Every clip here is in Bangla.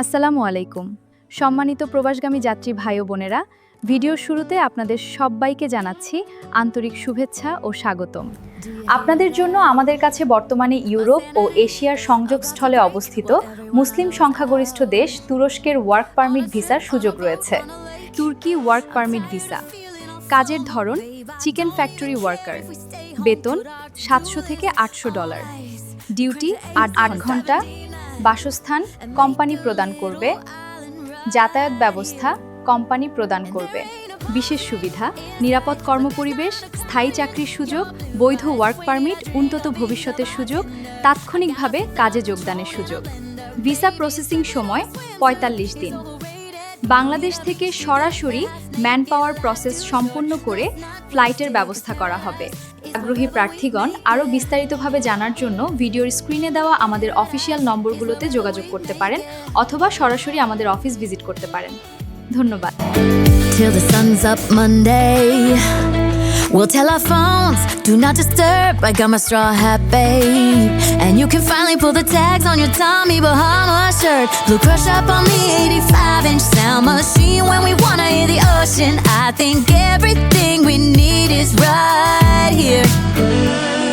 আসসালামু আলাইকুম। সম্মানিত প্রবাসগামী যাত্রী ভাই ও বোনেরা, ভিডিওর শুরুতে আপনাদের সবাইকে জানাচ্ছি আন্তরিক শুভেচ্ছা ও স্বাগতম। আপনাদের জন্য আমাদের কাছে বর্তমানে ইউরোপ ও এশিয়ার সংযোগস্থলে অবস্থিত মুসলিম সংখ্যাগরিষ্ঠ দেশ তুরস্কের ওয়ার্ক পারমিট ভিসার সুযোগ রয়েছে। তুর্কি ওয়ার্ক পারমিট ভিসা। কাজের ধরন চিকেন ফ্যাক্টরি ওয়ার্কার। বেতন $700 থেকে $800। ডিউটি 8 ঘন্টা। বাসস্থান কোম্পানি প্রদান করবে। যাতায়াত ব্যবস্থা কোম্পানি প্রদান করবে। বিশেষ সুবিধা নিরাপদ কর্মপরিবেশ, স্থায়ী চাকরির সুযোগ, বৈধ ওয়ার্ক পারমিট, উন্নত ভবিষ্যতের সুযোগ, তাৎক্ষণিকভাবে কাজে যোগদানের সুযোগ। ভিসা প্রসেসিং সময় 45 দিন। বাংলাদেশ থেকে সরাসরি ম্যান পাওয়ার প্রসেস সম্পন্ন করে ফ্লাইটের ব্যবস্থা করা হবে। আগ্রহী প্রার্থীগণ আরও বিস্তারিতভাবে জানার জন্য ভিডিওর স্ক্রিনে দেওয়া আমাদের অফিসিয়াল নম্বরগুলোতে যোগাযোগ করতে পারেন অথবা সরাসরি আমাদের অফিস ভিজিট করতে পারেন। ধন্যবাদ। Till the sun's up Monday, we'll tell our phones, do not disturb. I got my straw hat, babe, and you can finally pull the tags on your Tommy Bahama shirt. Blue crush up on the 85-inch sound machine when we wanna hear the ocean. I think everything we need is right here,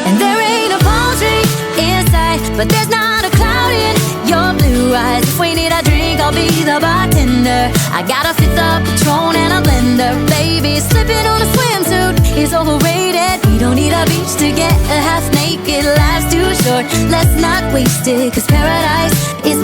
and there ain't a palm tree in sight, but there's not a cloud in your blue eyes. If we need a drink, I'll be the bartender. I got a fifth of Patron and a blender. Baby, slipping on a swimsuit is overrated. We don't need a beach to get a half naked. Life's too short, let's not waste it, 'cause paradise is